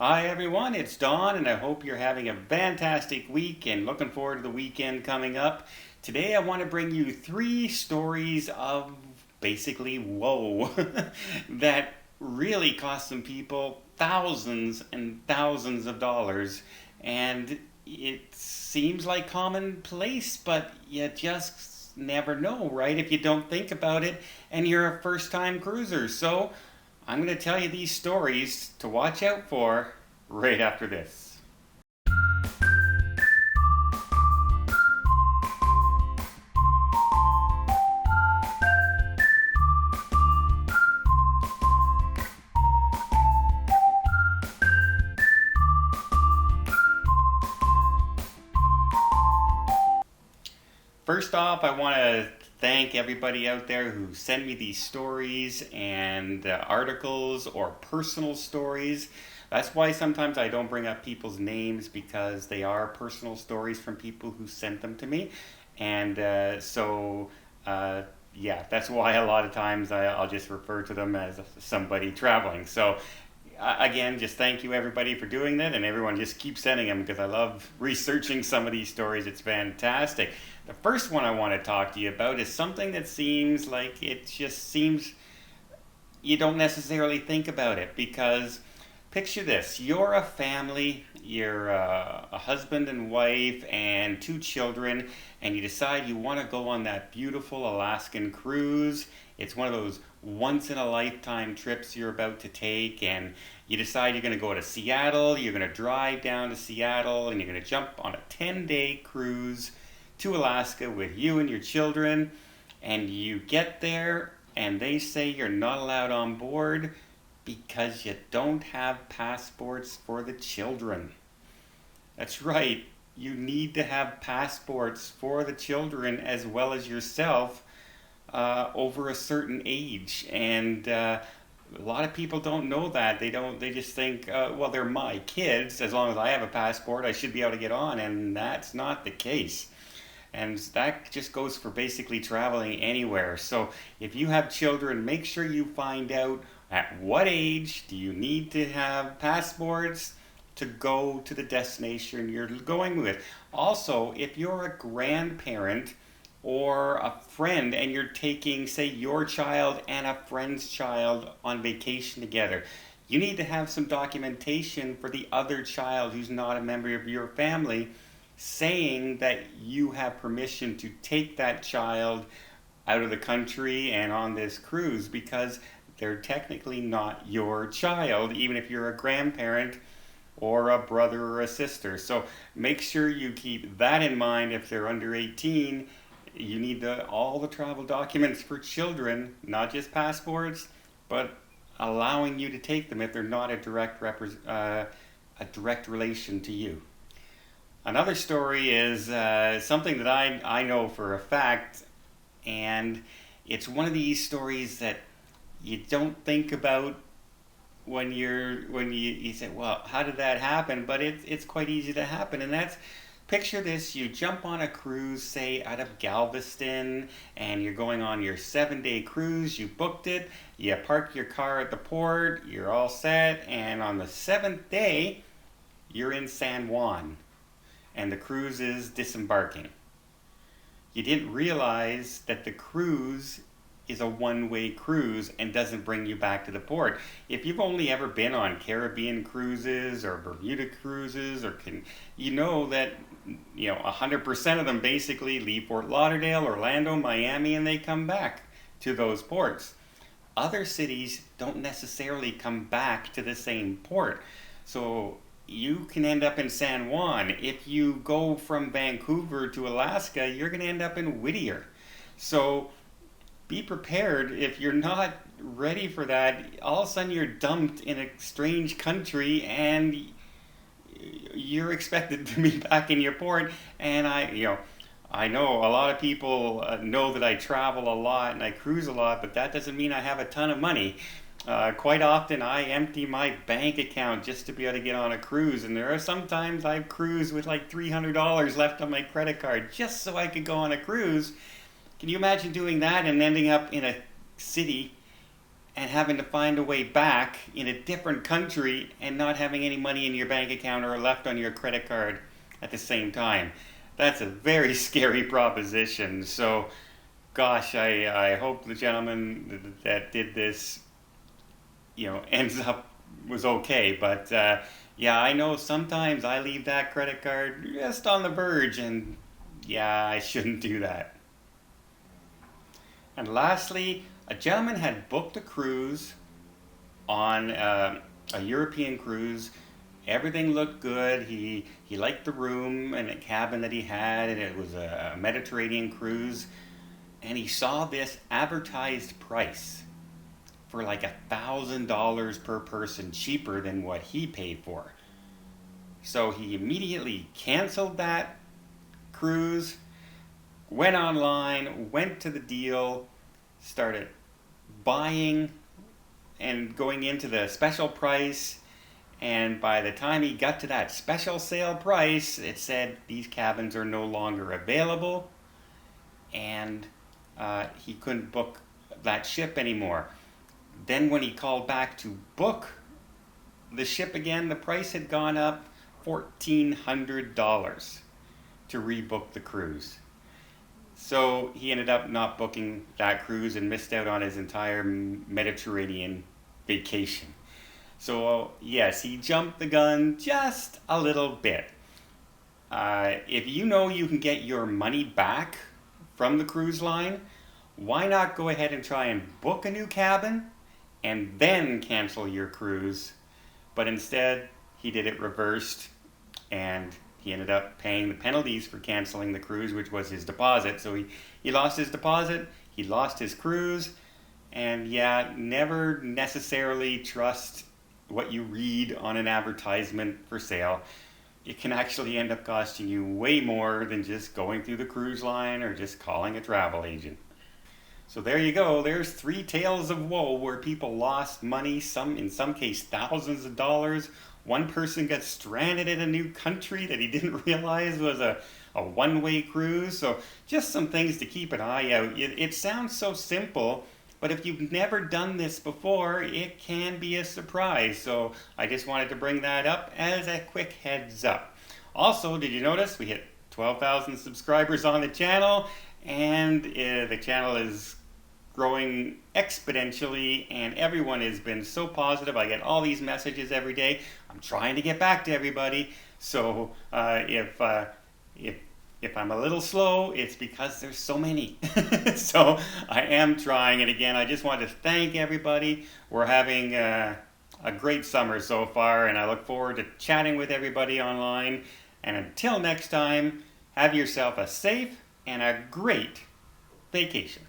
Hi everyone, it's Don, and I hope you're having a fantastic week and looking forward to the weekend coming up. Today I want to bring you three stories of basically woe that really cost some people thousands and thousands of dollars. And it seems like commonplace, but you just never know, right? If you don't think about it and you're a first time cruiser. So I'm going to tell you these stories to watch out for right after this. First off, I want to thank everybody out there who send me these stories and articles or personal stories. That's why sometimes I don't bring up people's names because they are personal stories from people who sent them to me. And uh, yeah, that's why a lot of times I'll just refer to them as somebody traveling. So again, just thank you everybody for doing that, and everyone just keep sending them because I love researching some of these stories. It's fantastic. The first one I want to talk to you about is something that seems like it just seems you don't necessarily think about it because picture this: you're a family, you're a husband and wife and two children, and you decide you want to go on that beautiful Alaskan cruise. It's one of those once in a lifetime trips you're about to take, and you decide you're going to go to Seattle, you're going to drive down to Seattle, and you're going to jump on a 10-day cruise to Alaska with you and your children. And you get there, and they say you're not allowed on board because you don't have passports for the children. That's right, you need to have passports for the children as well as yourself over a certain age. And a lot of people don't know that. They don't. They just think, well, they're my kids. As long as I have a passport, I should be able to get on, and that's not the case. And that just goes for basically traveling anywhere. So if you have children, make sure you find out at what age do you need to have passports to go to the destination you're going with. Also, if you're a grandparent or a friend and you're taking, say, your child and a friend's child on vacation together, you need to have some documentation for the other child who's not a member of your family saying that you have permission to take that child out of the country and on this cruise because they're technically not your child, even if you're a grandparent or a brother or a sister. So make sure you keep that in mind if they're under 18. You need all the travel documents for children, not just passports, but allowing you to take them if they're not a direct relation to you. Another story is something that I know for a fact, and it's one of these stories that you don't think about when you say, well, how did that happen? But it's quite easy to happen, and that's picture this: you jump on a cruise, say out of Galveston, and you're going on your 7 day cruise. You booked it, you park your car at the port, you're all set, and on the seventh day, you're in San Juan and the cruise is disembarking. You didn't realize that the cruise is a one-way cruise and doesn't bring you back to the port. If you've only ever been on Caribbean cruises or Bermuda cruises, you know that 100% of them basically leave Fort Lauderdale, Orlando, Miami, and they come back to those ports. Other cities don't necessarily come back to the same port. So you can end up in San Juan. If you go from Vancouver to Alaska, you're going to end up in Whittier. So be prepared if you're not ready for that. All of a sudden, you're dumped in a strange country and you're expected to be back in your port. And I know a lot of people know that I travel a lot and I cruise a lot, but that doesn't mean I have a ton of money. Quite often, I empty my bank account just to be able to get on a cruise, and there are sometimes I've cruised with like $300 left on my credit card just so I could go on a cruise. Can you imagine doing that and ending up in a city and having to find a way back in a different country and not having any money in your bank account or left on your credit card at the same time. That's a very scary proposition. So, gosh, I hope the gentleman that did this, ends up was okay. But yeah, I know sometimes I leave that credit card just on the verge, and yeah, I shouldn't do that. And lastly, a gentleman had booked a cruise on a European cruise. Everything looked good. He liked the room and the cabin that he had, and it was a Mediterranean cruise. And he saw this advertised price for like $1,000 per person, cheaper than what he paid for. So he immediately canceled that cruise, went online, went to the deal, started buying and going into the special price. And by the time he got to that special sale price, it said these cabins are no longer available, and he couldn't book that ship anymore. Then when he called back to book the ship again, the price had gone up $1,400 to rebook the cruise. So he ended up not booking that cruise and missed out on his entire Mediterranean vacation. So yes, he jumped the gun just a little bit. If you know you can get your money back from the cruise line, why not go ahead and try and book a new cabin and then cancel your cruise? But instead, he did it reversed, and he ended up paying the penalties for canceling the cruise, which was his deposit. So he lost his deposit, he lost his cruise, and yeah, never necessarily trust what you read on an advertisement for sale. It can actually end up costing you way more than just going through the cruise line or just calling a travel agent. So there you go. There's 3 tales of woe where people lost money, in some case thousands of dollars. One person got stranded in a new country that he didn't realize was a one-way cruise. So just some things to keep an eye out. It sounds so simple, but if you've never done this before, it can be a surprise. So I just wanted to bring that up as a quick heads up. Also, did you notice we hit 12,000 subscribers on the channel, and the channel is growing exponentially, and everyone has been so positive. I get all these messages every day. I'm trying to get back to everybody. So if I'm a little slow, it's because there's so many. So I am trying. And again, I just want to thank everybody. We're having a great summer so far, and I look forward to chatting with everybody online. And until next time, have yourself a safe and a great vacation.